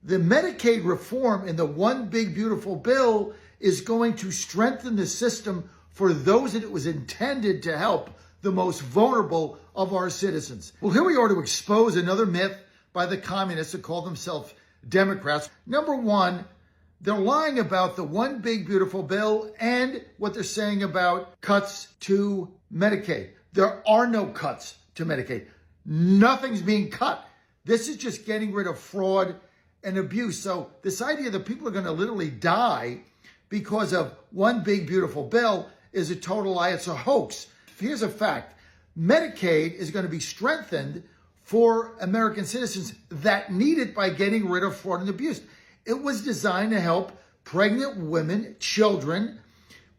The Medicaid reform in the one big beautiful bill is going to strengthen the system for those that it was intended to help, the most vulnerable of our citizens. Well, here we are to expose another myth by the communists that call themselves Democrats. Number one, they're lying about the one big beautiful bill and what they're saying about cuts to Medicaid. There are no cuts to Medicaid. Nothing's being cut. This is just getting rid of fraud and abuse. So this idea that people are going to literally die because of one big beautiful bill is a total lie. It's a hoax. Here's a fact. Medicaid is going to be strengthened for American citizens that need it by getting rid of fraud and abuse. It was designed to help pregnant women, children,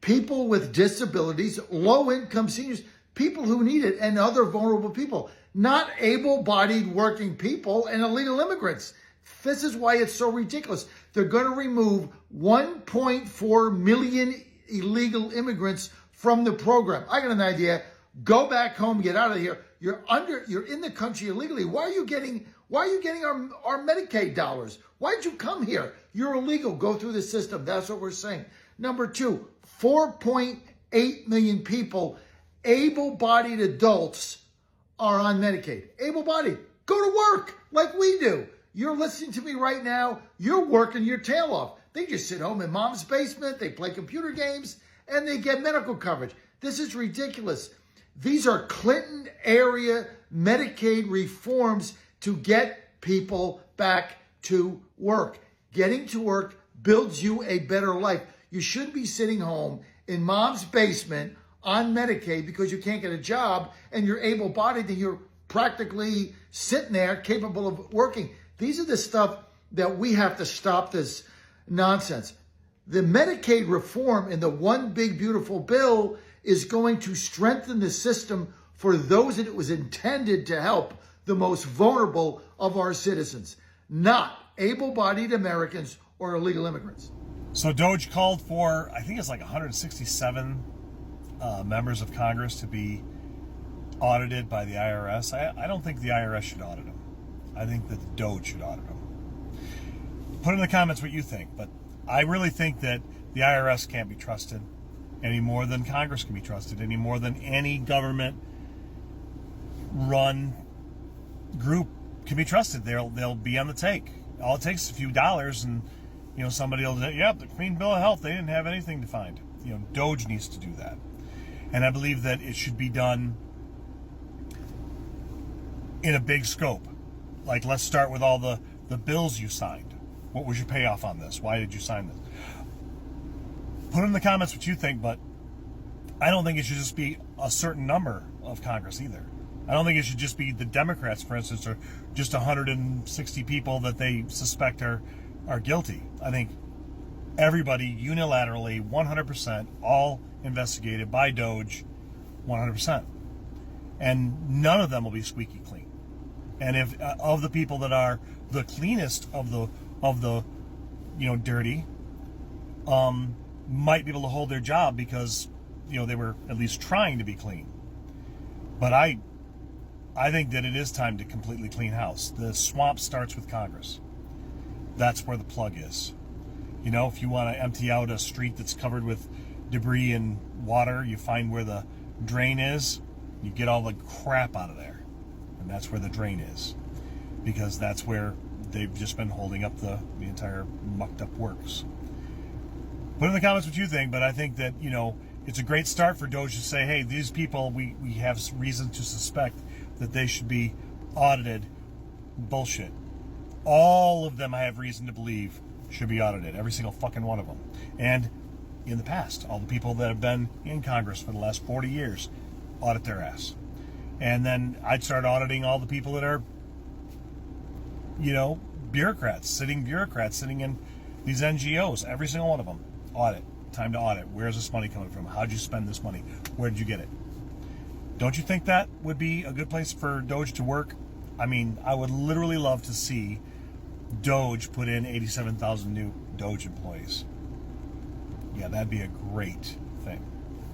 people with disabilities, low-income seniors, people who need it, and other vulnerable people, not able-bodied working people and illegal immigrants. This is why it's so ridiculous. They're going to remove 1.4 million illegal immigrants from the program. I got an idea. Go back home, get out of here. You're in the country illegally. Why are you getting our Medicaid dollars? Why'd you come here? You're illegal. Go through the system. That's what we're saying. Number two, 4.8 million people, able-bodied adults, are on Medicaid. Able-bodied. Go to work like we do. You're listening to me right now. You're working your tail off. They just sit home in mom's basement. They play computer games and they get medical coverage. This is ridiculous. These are Clinton area Medicaid reforms to get people back to work. Getting to work builds you a better life. You shouldn't be sitting home in mom's basement on Medicaid because you can't get a job and you're able-bodied and you're practically sitting there capable of working. These are the stuff that we have to stop this nonsense. The Medicaid reform in the one big beautiful bill is going to strengthen the system for those that it was intended to help, the most vulnerable of our citizens, not able-bodied Americans or illegal immigrants. So Doge called for, I think it's like 167 members of Congress to be audited by the IRS. I don't think the IRS should audit them. I think that the Doge should audit them. Put in the comments what you think, but I really think that the IRS can't be trusted any more than Congress can be trusted, any more than any government-run group can be trusted. They'll be on the take. All it takes is a few dollars, and somebody will say, "Yep, the Clean Bill of Health. They didn't have anything to find." Doge needs to do that, and I believe that it should be done in a big scope. Like, let's start with all the bills you signed. What was your payoff on this? Why did you sign this? Put in the comments what you think, but I don't think it should just be a certain number of Congress either. I don't think it should just be the Democrats, for instance, or just 160 people that they suspect are guilty. I think everybody unilaterally, 100%, all investigated by Doge, 100%. And none of them will be squeaky clean. And if of the people that are the cleanest of the dirty, might be able to hold their job because they were at least trying to be clean. But I think that it is time to completely clean house. The swamp starts with Congress. That's where the plug is. If you want to empty out a street that's covered with debris and water, you find where the drain is, you get all the crap out of there. And that's where the drain is. Because that's where they've just been holding up the entire mucked up works. Put in the comments what you think, but I think that, it's a great start for Doge to say, hey, these people, we have reason to suspect that they should be audited. Bullshit. All of them I have reason to believe should be audited. Every single fucking one of them. And in the past, all the people that have been in Congress for the last 40 years, audit their ass. And then I'd start auditing all the people that are, bureaucrats sitting in these NGOs. Every single one of them. Audit. Time to audit. Where's this money coming from? How'd you spend this money? Where did you get it? Don't you think that would be a good place for Doge to work? I mean, I would literally love to see Doge put in 87,000 new Doge employees. Yeah, that'd be a great thing.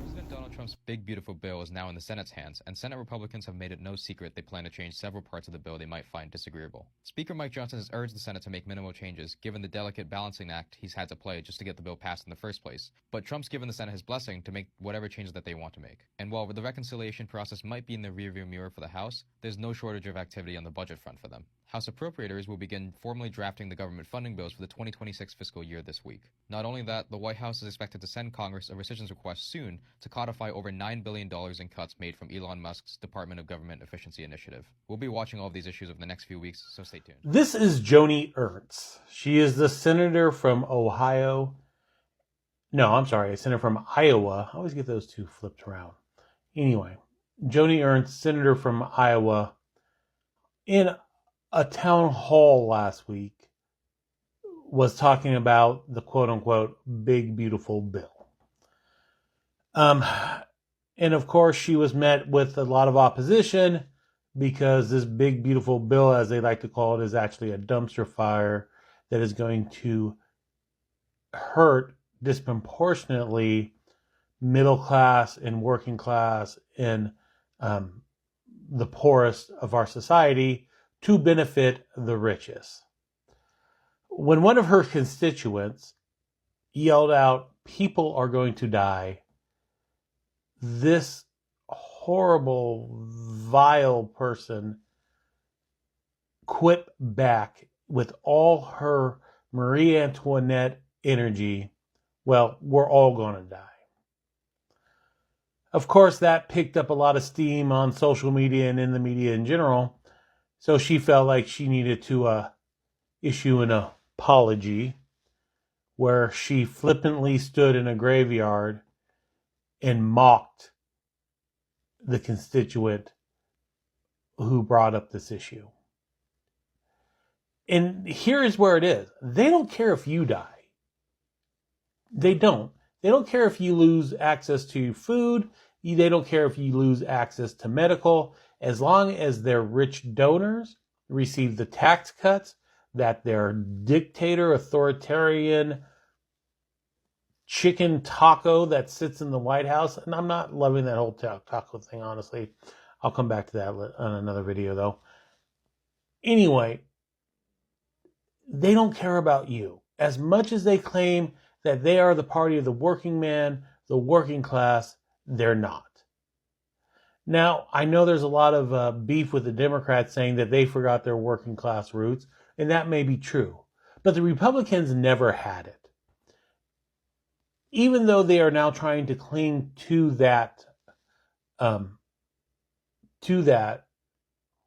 President Donald Trump Trump's big, beautiful bill is now in the Senate's hands, and Senate Republicans have made it no secret they plan to change several parts of the bill they might find disagreeable. Speaker Mike Johnson has urged the Senate to make minimal changes, given the delicate balancing act he's had to play just to get the bill passed in the first place. But Trump's given the Senate his blessing to make whatever changes that they want to make. And while the reconciliation process might be in the rearview mirror for the House, there's no shortage of activity on the budget front for them. House Appropriators will begin formally drafting the government funding bills for the 2026 fiscal year this week. Not only that, the White House is expected to send Congress a rescissions request soon to codify over $9 billion in cuts made from Elon Musk's Department of Government Efficiency initiative. We'll be watching all of these issues over the next few weeks, so stay tuned. This is Joni Ernst. She is the senator from Ohio. No, I'm sorry, a senator from Iowa. I always get those two flipped around. Anyway, Joni Ernst, senator from Iowa, in a town hall last week, was talking about the quote-unquote big, beautiful bill. And of course, she was met with a lot of opposition because this big, beautiful bill, as they like to call it, is actually a dumpster fire that is going to hurt disproportionately middle class and working class and the poorest of our society to benefit the richest. When one of her constituents yelled out, "People are going to die," this horrible, vile person quit back with all her Marie Antoinette energy. Well, we're all going to die. Of course, that picked up a lot of steam on social media and in the media in general. So she felt like she needed to issue an apology where she flippantly stood in a graveyard and mocked the constituent who brought up this issue. And here is where it is. They don't care if you die. They don't. They don't care if you lose access to food. They don't care if you lose access to medical. As long as their rich donors receive the tax cuts that their dictator, authoritarian chicken taco that sits in the White House, and I'm not loving that whole taco thing, honestly. I'll come back to that on another video, though. Anyway, they don't care about you. As much as they claim that they are the party of the working man, the working class, they're not. Now, I know there's a lot of beef with the Democrats saying that they forgot their working class roots, and that may be true. But the Republicans never had it. Even though they are now trying to cling to that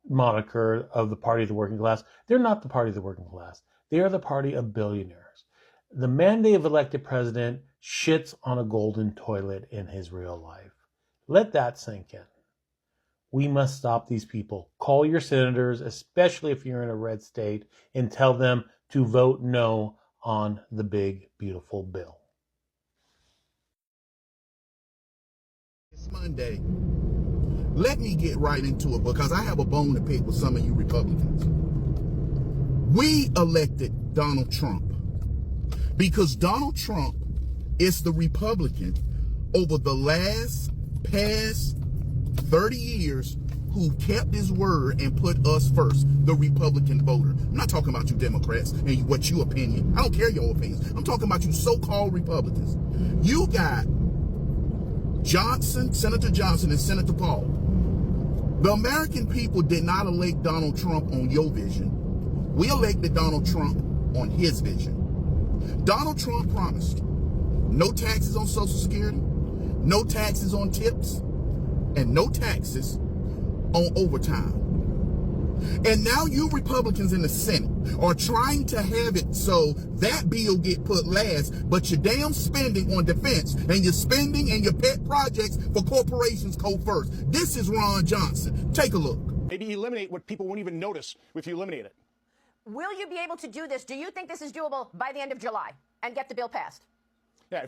moniker of the party of the working class, they're not the party of the working class. They are the party of billionaires. The man they have elected president shits on a golden toilet in his real life. Let that sink in. We must stop these people. Call your senators, especially if you're in a red state, and tell them to vote no on the big, beautiful bill. It's Monday. Let me get right into it because I have a bone to pick with some of you Republicans. We elected Donald Trump because Donald Trump is the Republican over the past 30 years who kept his word and put us first, the Republican voter. I'm not talking about you Democrats and what your opinion. I don't care your opinions. I'm talking about you so-called Republicans. You got Johnson, Senator Johnson, and Senator Paul. The American people did not elect Donald Trump on your vision. We elected Donald Trump on his vision. Donald Trump promised no taxes on Social Security, no taxes on tips, and no taxes on overtime. And now you Republicans in the Senate are trying to have it so that bill get put last, but you're damn spending on defense and you're spending and your pet projects for corporations go first. This is Ron Johnson. Take a look. Maybe eliminate what people won't even notice if you eliminate it. Will you be able to do this? Do you think this is doable by the end of July and get the bill passed? Yeah,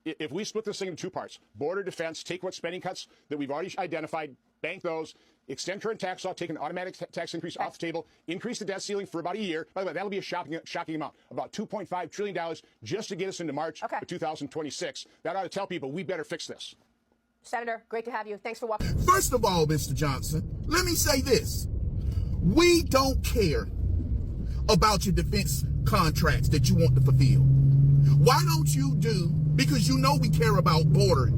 if we split this thing into two parts, border defense, take what spending cuts that we've already identified, bank those, extend current tax law, take an automatic tax increase off the table, increase the debt ceiling for about a year. By the way, that'll be a shocking amount, about $2.5 trillion just to get us into March of 2026. That ought to tell people we better fix this. Senator, great to have you. Thanks for walking. First of all, Mr. Johnson, let me say this. We don't care about your defense contracts that you want to fulfill. Why don't you do, because you know we care about border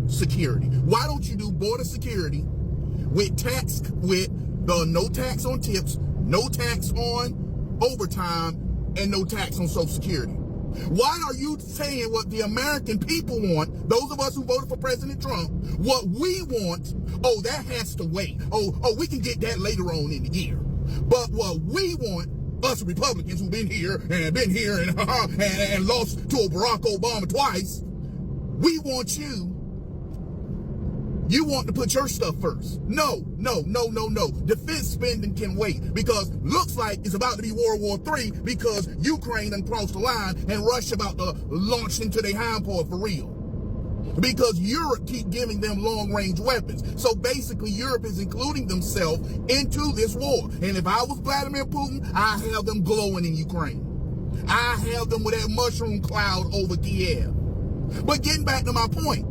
security, why don't you do border security with the no tax on tips, no tax on overtime, and no tax on Social Security? Why are you saying what the American people want, those of us who voted for President Trump, what we want, oh, that has to wait. Oh, we can get that later on in the year. But what we want, us Republicans who've been here and lost to Barack Obama twice, we want you want to put your stuff first. No. Defense spending can wait, because looks like it's about to be World War III, because Ukraine done crossed the line and Russia about to launch into their hindpart for real. Because Europe keep giving them long-range weapons. So basically Europe is including themselves into this war. And if I was Vladimir Putin, I have them glowing in Ukraine. I have them with that mushroom cloud over Kiev. But getting back to my point,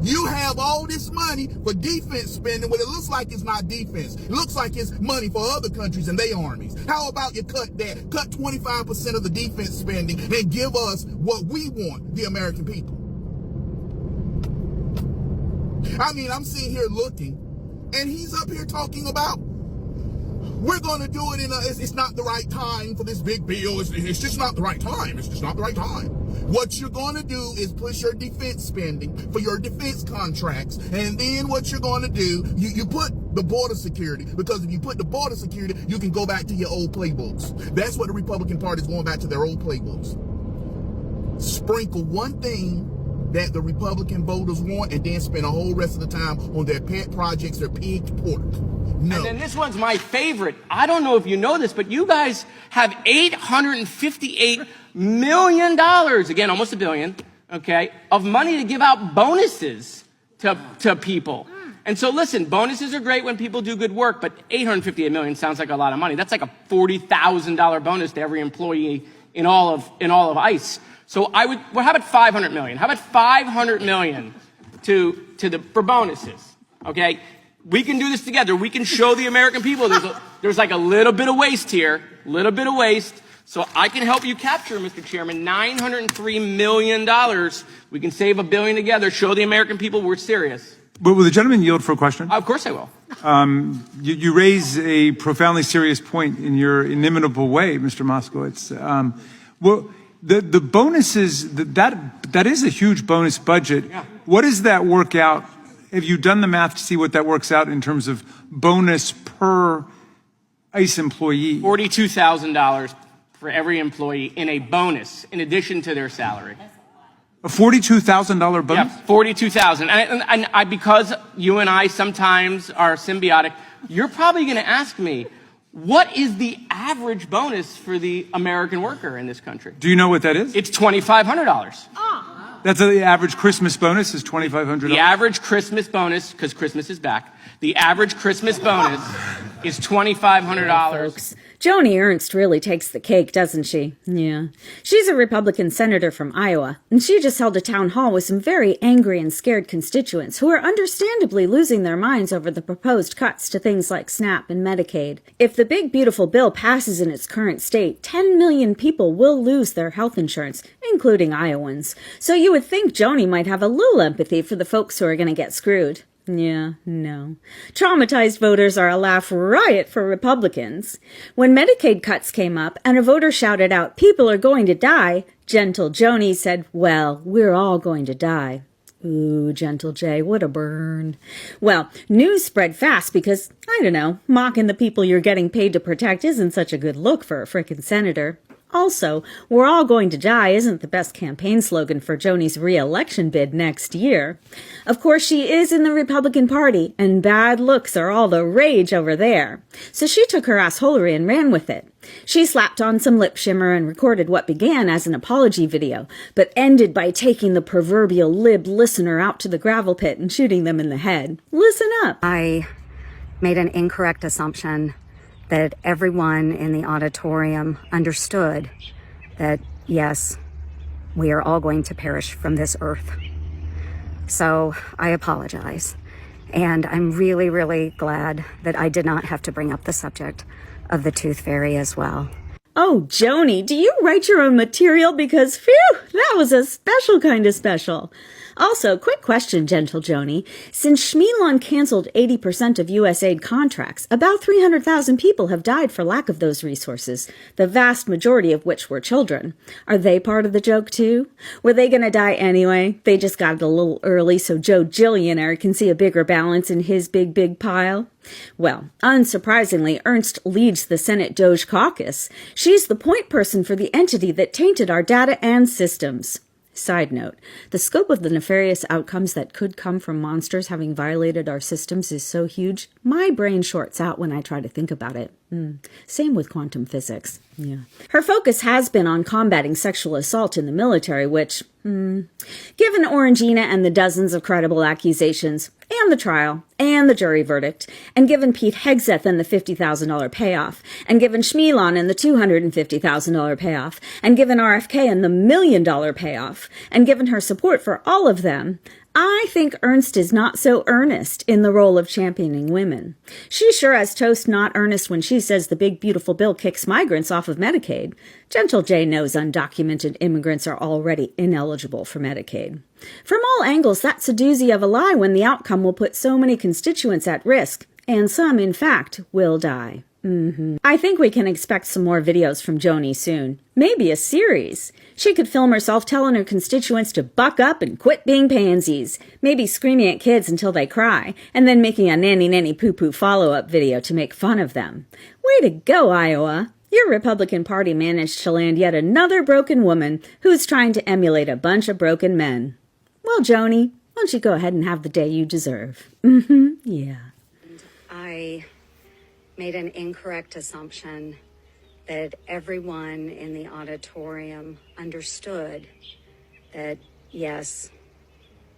you have all this money for defense spending, but it looks like it's not defense. It looks like it's money for other countries and their armies. How about you cut that? Cut 25% of the defense spending and give us what we want, the American people. I mean, I'm sitting here looking, and he's up here talking about, we're going to do it it's not the right time for this big bill. It's just not the right time. It's just not the right time. What you're going to do is push your defense spending for your defense contracts. And then what you're going to do, you put the border security, because if you put the border security, you can go back to your old playbooks. That's what the Republican Party is going back to, their old playbooks. Sprinkle one thing that the Republican voters want, and then spend a whole rest of the time on their pet projects, their pig pork. No. And then this one's my favorite. I don't know if you know this, but you guys have $858 million, again, almost $1 billion, okay, of money to give out bonuses to people. And so listen, bonuses are great when people do good work, but $858 million sounds like a lot of money. That's like a $40,000 bonus to every employee in all of ICE. So well, how about $500 million? How about $500 million for bonuses? Okay, we can do this together. We can show the American people there's like a little bit of waste here, So I can help you capture, Mr. Chairman, $903 million. We can save $1 billion together. Show the American people we're serious. Will the gentleman yield for a question? Of course I will. You raise a profoundly serious point in your inimitable way, Mr. Moskowitz. Well, the bonuses, that is a huge bonus budget. Yeah. What does that work out? Have you done the math to see what that works out in terms of bonus per ICE employee? $42,000 for every employee in a bonus, in addition to their salary. A $42,000 bonus? Yeah, $42,000. And because you and I sometimes are symbiotic, you're probably going to ask me, what is the average bonus for the American worker in this country? Do you know what that is? It's $2,500. That's the average Christmas bonus is $2,500. The average Christmas bonus, because Christmas is back, the average Christmas bonus is $2,500. Folks, Joni Ernst really takes the cake, doesn't she? Yeah. She's a Republican senator from Iowa, and she just held a town hall with some very angry and scared constituents who are understandably losing their minds over the proposed cuts to things like SNAP and Medicaid. If the big, beautiful bill passes in its current state, 10 million people will lose their health insurance, including Iowans. So you would think Joni might have a little empathy for the folks who are going to get screwed. Yeah, no. Traumatized voters are a laugh riot for Republicans. When Medicaid cuts came up and a voter shouted out, "People are going to die," gentle Joni said, "Well, we're all going to die." Ooh, gentle Jay, what a burn. Well, news spread fast because, I don't know, mocking the people you're getting paid to protect isn't such a good look for a frickin' senator. Also, "We're all going to die" isn't the best campaign slogan for Joni's re-election bid next year. Of course, she is in the Republican Party, and bad looks are all the rage over there. So she took her assholery and ran with it. She slapped on some lip shimmer and recorded what began as an apology video, but ended by taking the proverbial lib listener out to the gravel pit and shooting them in the head. Listen up. I made an incorrect assumption that everyone in the auditorium understood that, yes, we are all going to perish from this earth. So I apologize. And I'm really, really glad that I did not have to bring up the subject of the tooth fairy as well. Oh, Joni, do you write your own material? Because, phew, that was a special kind of special. Also, quick question, gentle Joni. Since Schmielon canceled 80% of USAID contracts, about 300,000 people have died for lack of those resources, the vast majority of which were children. Are they part of the joke, too? Were they going to die anyway? They just got it a little early so Joe Gillionaire can see a bigger balance in his big pile? Well, unsurprisingly, Ernst leads the Senate Doge caucus. She's the point person for the entity that tainted our data and systems. Side note, the scope of the nefarious outcomes that could come from monsters having violated our systems is so huge, my brain shorts out when I try to think about it. Same with quantum physics. Yeah. Her focus has been on combating sexual assault in the military, which, given Orangina and the dozens of credible accusations, and the trial, and the jury verdict, and given Pete Hegseth and the $50,000 payoff, and given Schmielon and the $250,000 payoff, and given RFK and the $1 million payoff, and given her support for all of them, I think Ernst is not so earnest in the role of championing women. She sure as toast not earnest when she says the big beautiful bill kicks migrants off of Medicaid. Gentle J knows undocumented immigrants are already ineligible for Medicaid. From all angles, that's a doozy of a lie when the outcome will put so many constituents at risk, and some, in fact, will die. I think we can expect some more videos from Joni soon. Maybe a series. She could film herself telling her constituents to buck up and quit being pansies. Maybe screaming at kids until they cry, and then making a nanny poo-poo follow-up video to make fun of them. Way to go, Iowa. Your Republican Party managed to land yet another broken woman who's trying to emulate a bunch of broken men. Well, Joni, why don't you go ahead and have the day you deserve? Yeah. I made an incorrect assumption that everyone in the auditorium understood that, yes,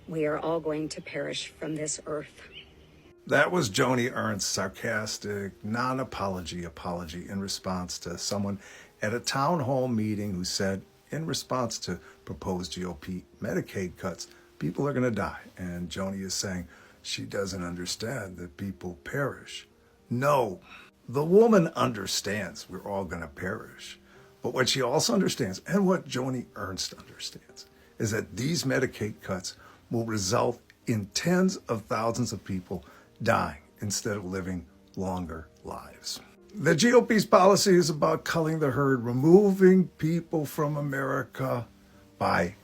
we are all going to perish from this earth. That was Joni Ernst's sarcastic, non-apology apology in response to someone at a town hall meeting who said, in response to proposed GOP Medicaid cuts, people are going to die. And Joni is saying she doesn't understand that people perish. No, the woman understands we're all going to perish. But what she also understands, and what Joni Ernst understands, is that these Medicaid cuts will result in tens of thousands of people dying instead of living longer lives. The GOP's policy is about culling the herd, removing people from America by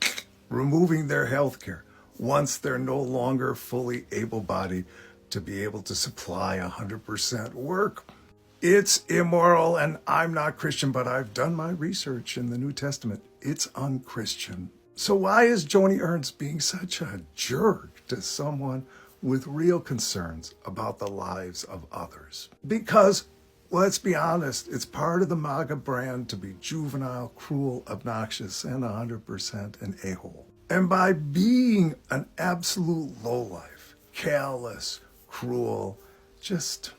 removing their health care once they're no longer fully able-bodied to be able to supply 100% work. It's immoral, and I'm not Christian, but I've done my research in the New Testament. It's unchristian. So why is Joni Ernst being such a jerk to someone with real concerns about the lives of others? Because, let's be honest, it's part of the MAGA brand to be juvenile, cruel, obnoxious, and 100% an a-hole. And by being an absolute lowlife, callous, cruel, just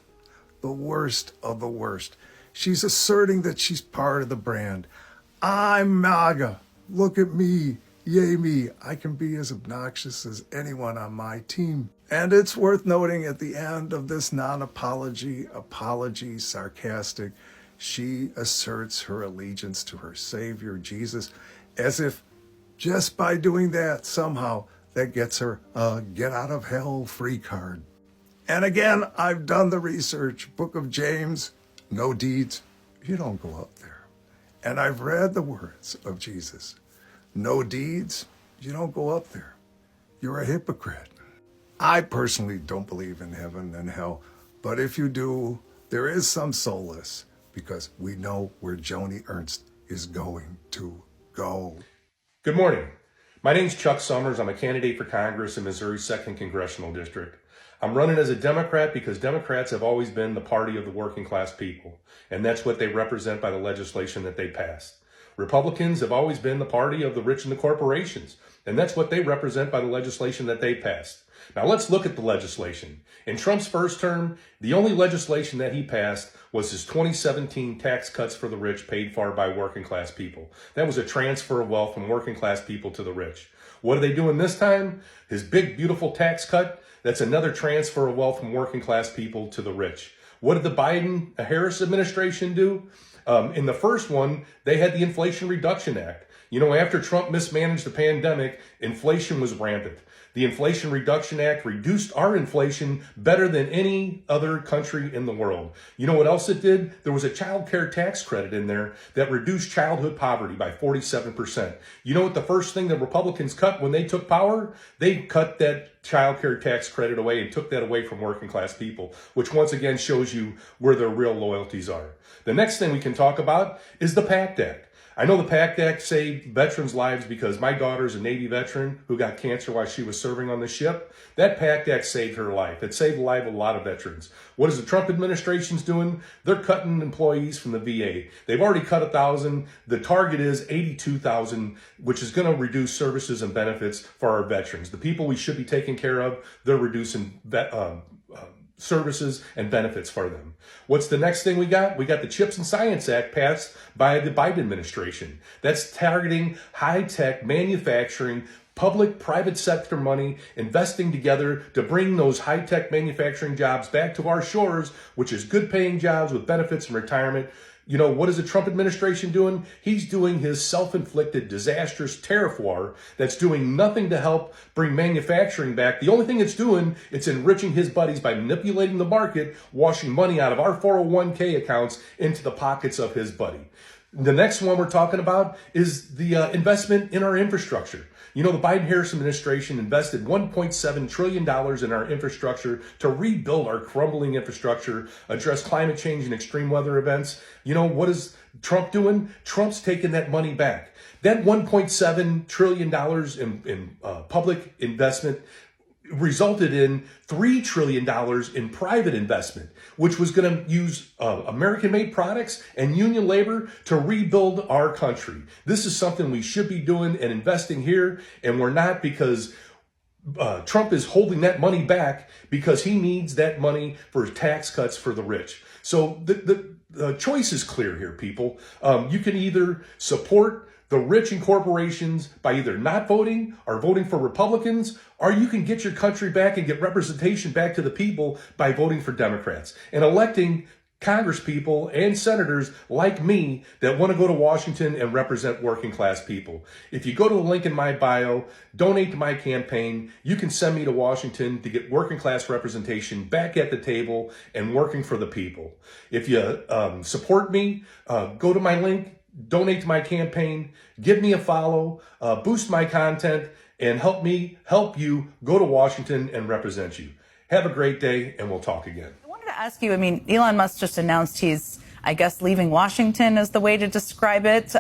the worst of the worst, she's asserting that she's part of the brand. I'm MAGA. Look at me. Yay me. I can be as obnoxious as anyone on my team. And it's worth noting at the end of this non-apology, apology, sarcastic, she asserts her allegiance to her Savior, Jesus, as if just by doing that, somehow, that gets her a get out of hell free card. And again, I've done the research. Book of James, no deeds, you don't go up there. And I've read the words of Jesus. No deeds, you don't go up there. You're a hypocrite. I personally don't believe in heaven and hell, but if you do, there is some solace because we know where Joni Ernst is going to go. Good morning. My name's Chuck Summers. I'm a candidate for Congress in Missouri's 2nd Congressional District. I'm running as a Democrat because Democrats have always been the party of the working class people, and that's what they represent by the legislation that they passed. Republicans have always been the party of the rich and the corporations, and that's what they represent by the legislation that they passed. Now let's look at the legislation. In Trump's first term, the only legislation that he passed was his 2017 tax cuts for the rich paid for by working class people. That was a transfer of wealth from working class people to the rich. What are they doing this time? His big, beautiful tax cut, that's another transfer of wealth from working class people to the rich. What did the Biden-Harris administration do? In the first one, they had the Inflation Reduction Act. You know, after Trump mismanaged the pandemic, inflation was rampant. The Inflation Reduction Act reduced our inflation better than any other country in the world. You know what else it did? There was a child care tax credit in there that reduced childhood poverty by 47%. You know what the first thing the Republicans cut when they took power? They cut that child care tax credit away and took that away from working class people, which once again shows you where their real loyalties are. The next thing we can talk about is the PACT Act. I know the PACT Act saved veterans' lives because my daughter's a Navy veteran who got cancer while she was serving on the ship. That PACT Act saved her life. It saved the life of a lot of veterans. What is the Trump administration's doing? They're cutting employees from the VA. They've already cut 1,000. The target is 82,000, which is going to reduce services and benefits for our veterans. The people we should be taking care of, they're reducing services and benefits for them. What's the next thing we got? We got the CHIPS and Science Act passed by the Biden administration. That's targeting high-tech manufacturing, public-private sector money, investing together to bring those high-tech manufacturing jobs back to our shores, which is good-paying jobs with benefits and retirement. You know, what is the Trump administration doing? He's doing his self-inflicted disastrous tariff war that's doing nothing to help bring manufacturing back. The only thing it's doing, it's enriching his buddies by manipulating the market, washing money out of our 401k accounts into the pockets of his buddy. The next one we're talking about is the investment in our infrastructure. You know, the Biden-Harris administration invested $1.7 trillion in our infrastructure to rebuild our crumbling infrastructure, address climate change and extreme weather events. You know, what is Trump doing? Trump's taking that money back. That $1.7 trillion in public investment resulted in $3 trillion in private investment, which was going to use American-made products and union labor to rebuild our country. This is something we should be doing and investing here, and we're not, because Trump is holding that money back because he needs that money for tax cuts for the rich. So the choice is clear here, people. You can either support the rich and corporations by either not voting or voting for Republicans, or you can get your country back and get representation back to the people by voting for Democrats and electing congresspeople and senators like me that want to go to Washington and represent working class people. If you go to the link in my bio, donate to my campaign, you can send me to Washington to get working class representation back at the table and working for the people. If you support me, go to my link, donate to my campaign, give me a follow, boost my content, and help me help you go to Washington and represent you. Have a great day, and we'll talk again. I wanted to ask you, I mean, Elon Musk just announced he's, I guess, leaving Washington is the way to describe it.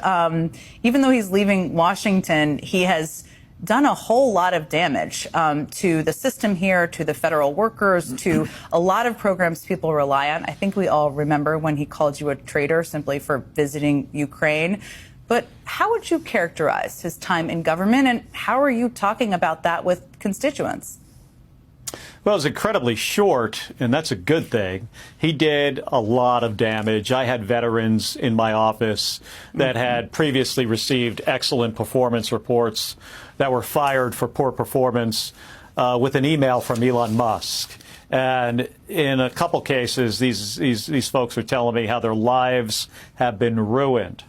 Even though he's leaving Washington, he has done a whole lot of damage to the system here, to the federal workers, to a lot of programs people rely on. I think we all remember when he called you a traitor simply for visiting Ukraine. But how would you characterize his time in government, and how are you talking about that with constituents? Well, it was incredibly short, and that's a good thing. He did a lot of damage. I had veterans in my office that had previously received excellent performance reports that were fired for poor performance with an email from Elon Musk. And in a couple cases, these folks are telling me how their lives have been ruined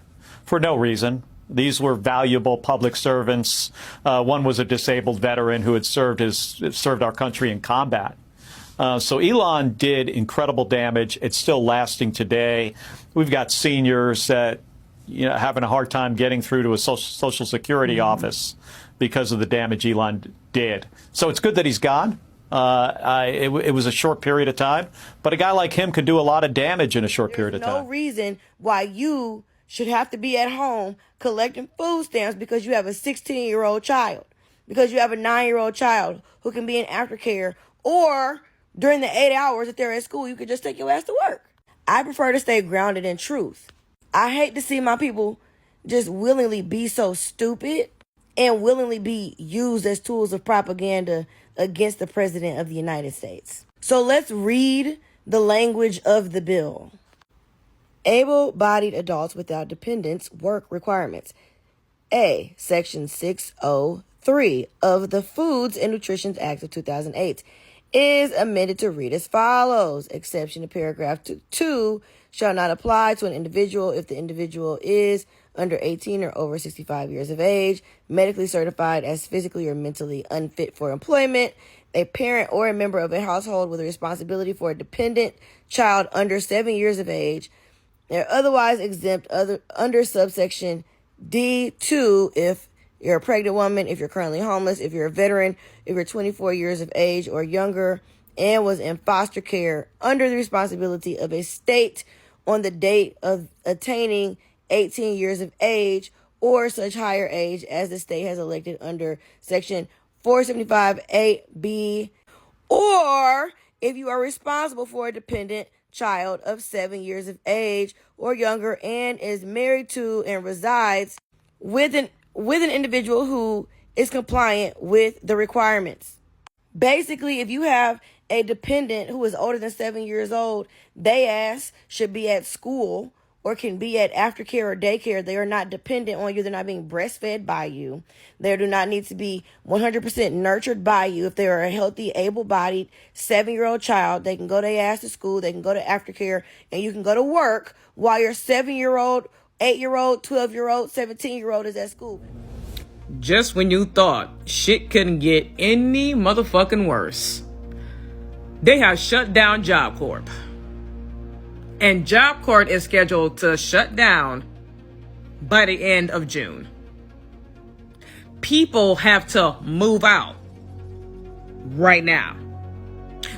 for no reason. These were valuable public servants. One was a disabled veteran who had served our country in combat. So Elon did incredible damage. It's still lasting today. We've got seniors that, you know, having a hard time getting through to a Social Security office because of the damage Elon did. So it's good that he's gone. It was a short period of time, but a guy like him could do a lot of damage in a short period of time. No reason why you should have to be at home collecting food stamps because you have a 16-year-old child, because you have a 9-year-old child who can be in aftercare, or during the 8 hours that they're at school, you could just take your ass to work. I prefer to stay grounded in truth. I hate to see my people just willingly be so stupid and willingly be used as tools of propaganda against the President of the United States. So let's read the language of the bill. Able-bodied adults without dependents work requirements. A, Section 603 of the Foods and Nutrition Act of 2008 is amended to read as follows. Exception to paragraph 2 shall not apply to an individual if the individual is under 18 or over 65 years of age, medically certified as physically or mentally unfit for employment, a parent or a member of a household with a responsibility for a dependent child under 7 years of age. They're otherwise exempt under subsection D2 if you're a pregnant woman, if you're currently homeless, if you're a veteran, if you're 24 years of age or younger and was in foster care under the responsibility of a state on the date of attaining 18 years of age or such higher age as the state has elected under Section 475A(b), or if you are responsible for a dependent child of 7 years of age or younger and is married to and resides with an individual who is compliant with the requirements. Basically, if you have a dependent who is older than 7 years old, they ass should be at school or can be at aftercare or daycare. They are not dependent on you. They're not being breastfed by you. They do not need to be 100% nurtured by you. If they are a healthy, able-bodied 7-year-old child, they can go their ass to school, they can go to aftercare, and you can go to work while your 7-year-old, 8-year-old, 12-year-old, 17-year-old is at school. Just when you thought shit couldn't get any motherfucking worse, they have shut down Job Corp. And Job Corp is scheduled to shut down by the end of June. People have to move out right now.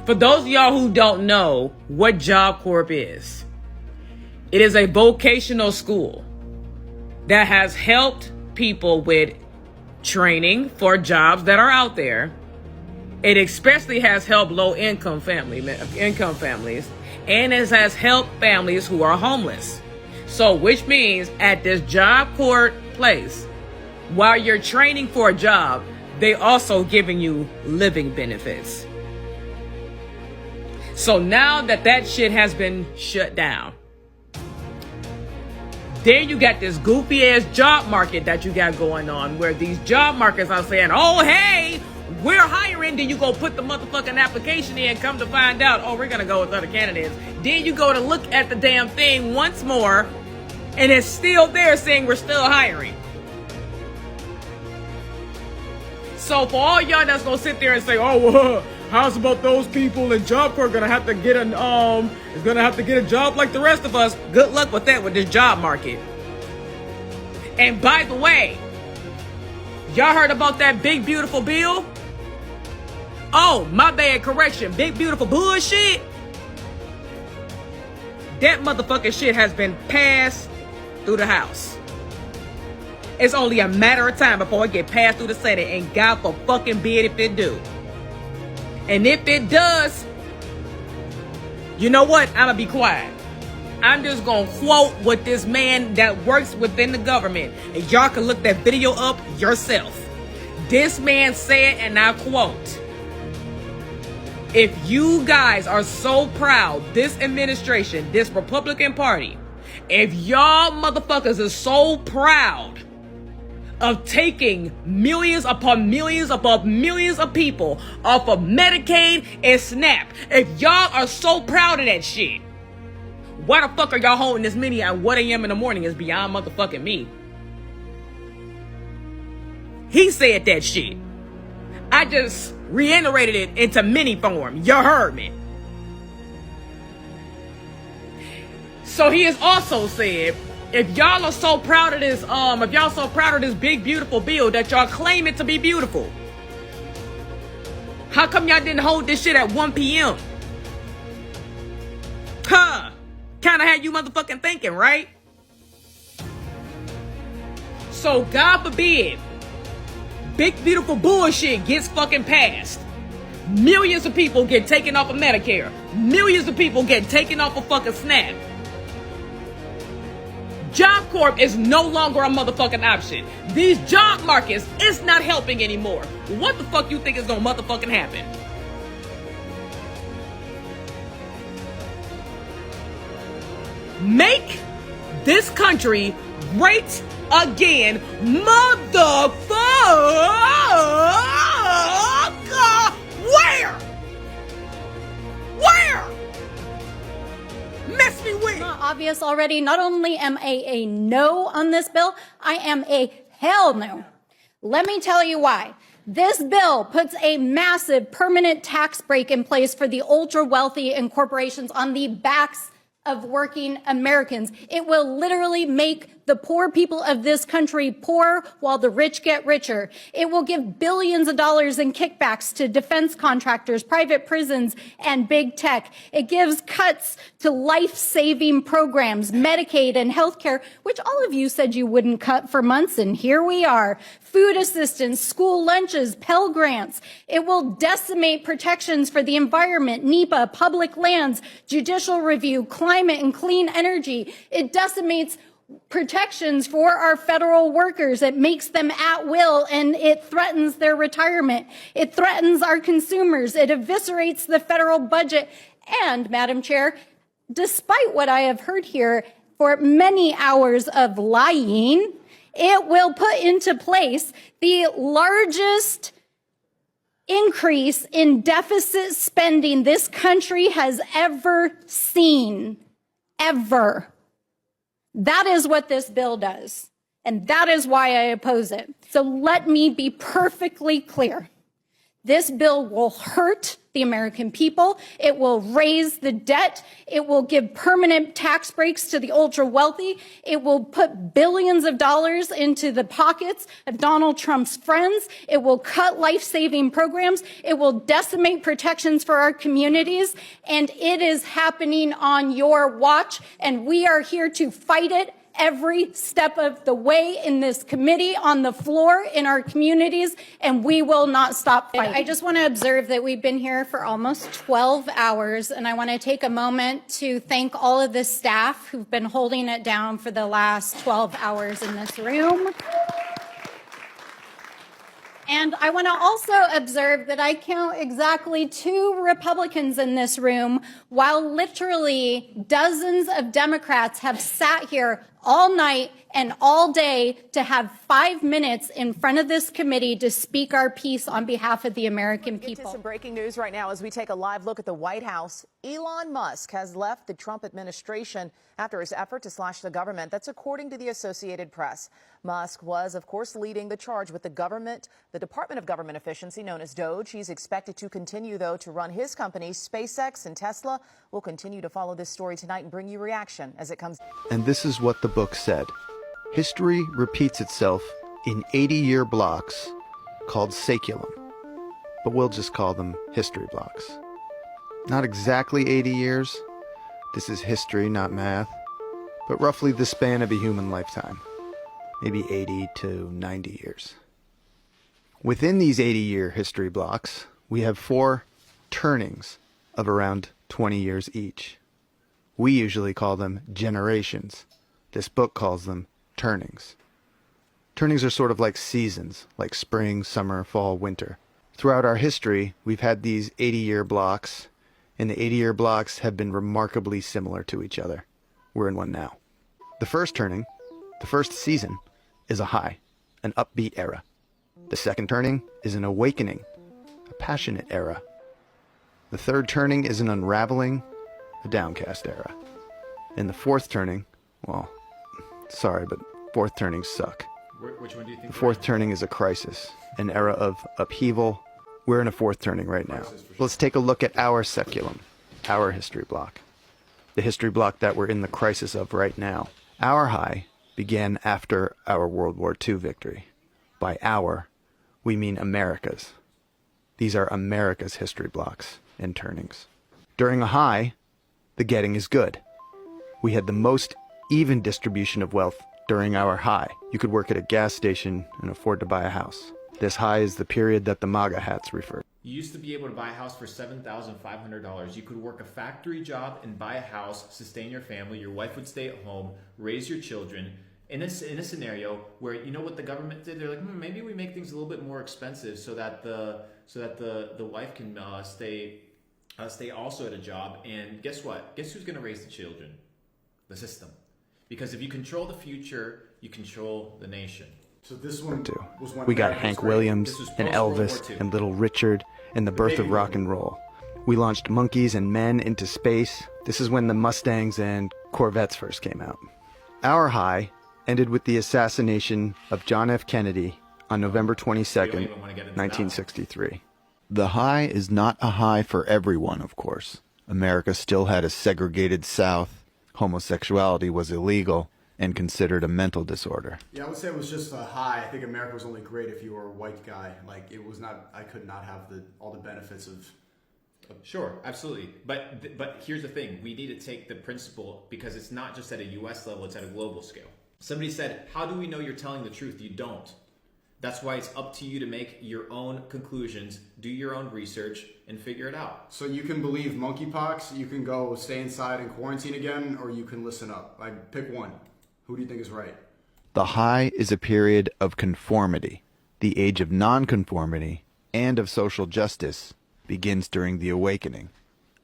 For those of y'all who don't know what Job Corp is, it is a vocational school that has helped people with training for jobs that are out there. It especially has helped low-income families, and it has helped families who are homeless. So, which means at this Job Corp place, while you're training for a job, they also giving you living benefits. So now that shit has been shut down, then you got this goofy ass job market that you got going on, where these job markets are saying, oh, hey, we're hiring. Then you go put the motherfucking application in, come to find out, oh, we're going to go with other candidates. Then you go to look at the damn thing once more, and it's still there saying we're still hiring. So for all y'all that's going to sit there and say, oh, how's about those people in Job Corp gonna have to get a job like the rest of us? Good luck with that with this job market. And by the way, y'all heard about that big beautiful bill? Oh, my bad, correction. Big beautiful bullshit. That motherfucking shit has been passed through the House. It's only a matter of time before it get passed through the Senate, and God for fucking bid if it do. And if it does, you know what? I'm gonna be quiet. I'm just gonna quote what this man that works within the government, and y'all can look that video up yourself. This man said, and I quote, if you guys are so proud, this administration, this Republican Party, if y'all motherfuckers are so proud of taking millions upon millions of people off of Medicaid and SNAP, if y'all are so proud of that shit, why the fuck are y'all holding this meeting at 1 a.m. in the morning is beyond motherfucking me. He said that shit. I just reiterated it into mini form. You heard me. So he has also said, if y'all are so proud of this, if y'all so proud of this big beautiful bill that y'all claim it to be beautiful, how come y'all didn't hold this shit at 1 p.m.? Huh? Kinda had you motherfucking thinking, right? So God forbid, big beautiful bullshit gets fucking passed. Millions of people get taken off of Medicare. Millions of people get taken off of fucking SNAP. Job Corps is no longer a motherfucking option. These job markets, it's not helping anymore. What the fuck you think is gonna motherfucking happen? Make this country great again, motherfucker! Where? Miss me with? Not obvious already. Not only am I a no on this bill, I am a hell no. Let me tell you why. This bill puts a massive permanent tax break in place for the ultra wealthy and corporations on the backs of working Americans. It will literally make the poor people of this country poor while the rich get richer. It will give billions of dollars in kickbacks to defense contractors, private prisons, and big tech. It gives cuts to life-saving programs, Medicaid and healthcare, which all of you said you wouldn't cut for months, and here we are. Food assistance, school lunches, Pell Grants. It will decimate protections for the environment, NEPA, public lands, judicial review, climate and clean energy. It decimates protections for our federal workers. It makes them at will, and it threatens their retirement. It threatens our consumers. It eviscerates the federal budget. And, Madam Chair, despite what I have heard here for many hours of lying, it will put into place the largest increase in deficit spending this country has ever seen. Ever. That is what this bill does. And that is why I oppose it. So let me be perfectly clear. This bill will hurt the American people. It will raise the debt. It will give permanent tax breaks to the ultra wealthy. It will put billions of dollars into the pockets of Donald Trump's friends. It will cut life-saving programs. It will decimate protections for our communities. And it is happening on your watch. And we are here to fight it every step of the way in this committee, on the floor, in our communities, and we will not stop fighting. I just want to observe that we've been here for almost 12 hours, and I want to take a moment to thank all of the staff who've been holding it down for the last 12 hours in this room. And I want to also observe that I count exactly 2 Republicans in this room, while literally dozens of Democrats have sat here all night and all day to have 5 minutes in front of this committee to speak our piece on behalf of the American people. Get to some breaking news right now as we take a live look at the White House. Elon Musk has left the Trump administration after his effort to slash the government. That's according to the Associated Press. Musk was, of course, leading the charge with the Department of Government Efficiency, known as DOGE. He's expected to continue, though, to run his companies. SpaceX and Tesla will continue to follow this story tonight and bring you reaction as it comes. And this is what the book said. History repeats itself in 80-year blocks called saeculum, but we'll just call them history blocks. Not exactly 80 years. This is history, not math, but roughly the span of a human lifetime, maybe 80 to 90 years. Within these 80-year history blocks, we have 4 turnings of around 20 years each. We usually call them generations. This book calls them turnings. Turnings are sort of like seasons, like spring, summer, fall, winter. Throughout our history, we've had these 80-year blocks, and the 80-year blocks have been remarkably similar to each other. We're in one now. The first turning, the first season, is a high, an upbeat era. The second turning is an awakening, a passionate era. The third turning is an unraveling, a downcast era. And the fourth turning, well, sorry, but fourth turnings suck. Which one do you think? The fourth turning is a crisis, an era of upheaval. We're in a fourth turning right now. Let's take a look at our saeculum, our history block. The history block that we're in the crisis of right now. Our high began after our World War II victory. By our, we mean America's. These are America's history blocks and turnings. During a high, the getting is good. We had the most even distribution of wealth during our high. You could work at a gas station and afford to buy a house. This high is the period that the MAGA hats refer. You used to be able to buy a house for $7,500. You could work a factory job and buy a house, sustain your family. Your wife would stay at home, raise your children. In a scenario where, you know what the government did? They're like, maybe we make things a little bit more expensive so that the wife can stay also at a job. And guess what? Guess who's going to raise the children? The system. Because if you control the future, you control the nation. So this one was one. We got Hank Williams and Elvis and Little Richard and the birth of rock and roll. We launched monkeys and men into space. This is when the Mustangs and Corvettes first came out. Our high ended with the assassination of John F. Kennedy on November 22nd, 1963. The high is not a high for everyone, of course. America still had a segregated South. Homosexuality was illegal and considered a mental disorder. Yeah, I would say it was just a high. I think America was only great if you were a white guy. Like, it was not, I could not have all the benefits of... Sure, absolutely. But here's the thing. We need to take the principle, because it's not just at a U.S. level, it's at a global scale. Somebody said, how do we know you're telling the truth? You don't. That's why it's up to you to make your own conclusions, do your own research, and figure it out. So you can believe monkeypox, you can go stay inside and quarantine again, or you can listen up. Like, pick one. Who do you think is right? The high is a period of conformity. The age of nonconformity and of social justice begins during the Awakening,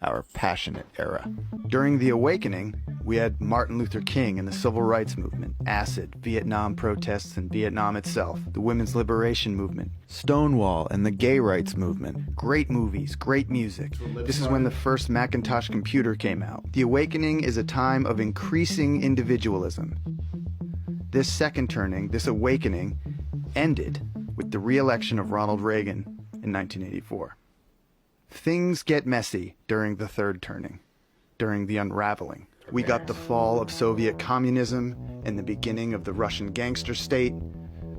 our passionate era. During the Awakening, we had Martin Luther King and the Civil Rights Movement, acid, Vietnam protests and Vietnam itself, the Women's Liberation Movement, Stonewall and the Gay Rights Movement, great movies, great music. This is when the first Macintosh computer came out. The Awakening is a time of increasing individualism. This second turning, this awakening, ended with the re-election of Ronald Reagan in 1984. Things get messy during the third turning, during the unraveling. We got the fall of Soviet communism and the beginning of the Russian gangster state.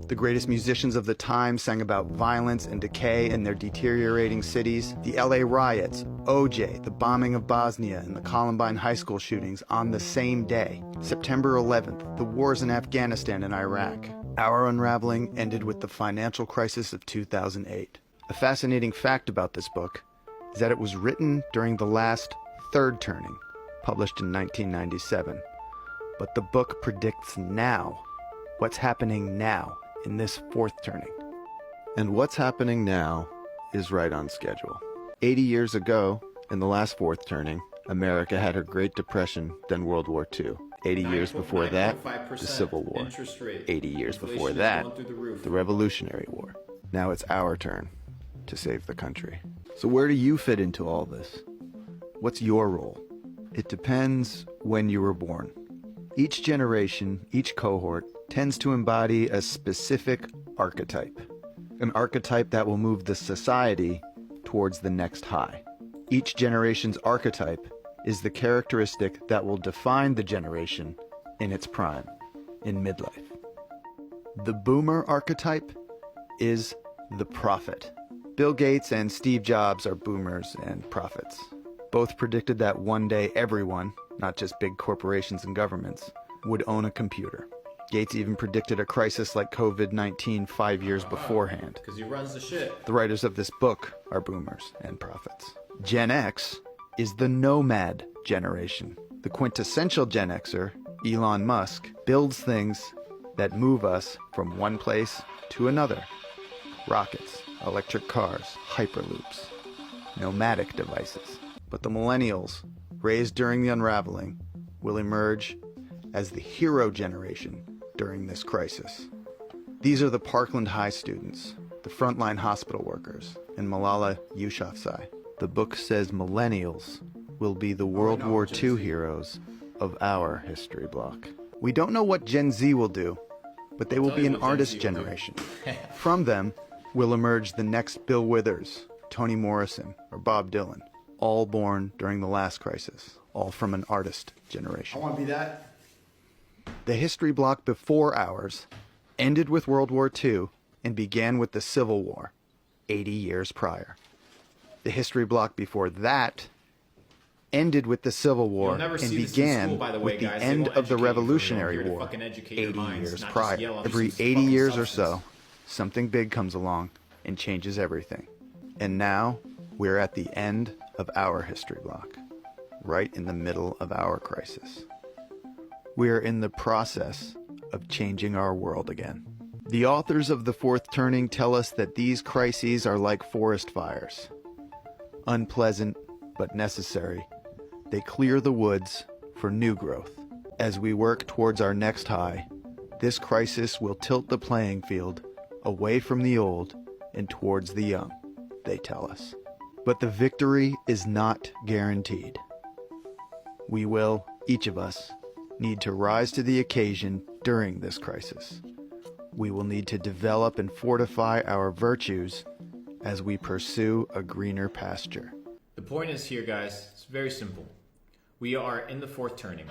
The greatest musicians of the time sang about violence and decay in their deteriorating cities. The LA riots, OJ, the bombing of Bosnia, and the Columbine high school shootings on the same day. September 11th, the wars in Afghanistan and Iraq. Our unraveling ended with the financial crisis of 2008. A fascinating fact about this book is that it was written during the last third turning, published in 1997. But the book predicts now, what's happening now in this fourth turning. And what's happening now is right on schedule. 80 years ago, in the last fourth turning, America had her Great Depression, then World War II. 80 years before that, the Civil War. 80 years before that, the Revolutionary War. Now it's our turn to save the country. So where do you fit into all this? What's your role? It depends when you were born. Each generation, each cohort, tends to embody a specific archetype. An archetype that will move the society towards the next high. Each generation's archetype is the characteristic that will define the generation in its prime, in midlife. The boomer archetype is the prophet. Bill Gates and Steve Jobs are boomers and prophets. Both predicted that one day everyone, not just big corporations and governments, would own a computer. Gates even predicted a crisis like COVID-19 5 years beforehand. Because he runs the shit. The writers of this book are boomers and prophets. Gen X is the nomad generation. The quintessential Gen Xer, Elon Musk, builds things that move us from one place to another. Rockets, electric cars, hyperloops, nomadic devices. But the millennials, raised during the unraveling, will emerge as the hero generation during this crisis. These are the Parkland High students, the frontline hospital workers, and Malala Yousafzai. The book says millennials will be the World War II heroes of our history block. We don't know what Gen Z will do, but they will be an artist generation. From them will emerge the next Bill Withers, Toni Morrison, or Bob Dylan, all born during the last crisis, all from an artist generation. I want to be that. The history block before ours ended with World War II and began with the Civil War, 80 years prior. The history block before that ended with the Civil War and began with the end of the Revolutionary War, 80 years prior. Every 80 years or so, something big comes along and changes everything. And now we're at the end of our history block, right in the middle of our crisis. We're in the process of changing our world again. The authors of The Fourth Turning tell us that these crises are like forest fires. Unpleasant, but necessary. They clear the woods for new growth. As we work towards our next high, this crisis will tilt the playing field away from the old and towards the young, they tell us. But the victory is not guaranteed. We will, each of us, need to rise to the occasion during this crisis. We will need to develop and fortify our virtues as we pursue a greener pasture. The point is here, guys, it's very simple. We are in the fourth turning.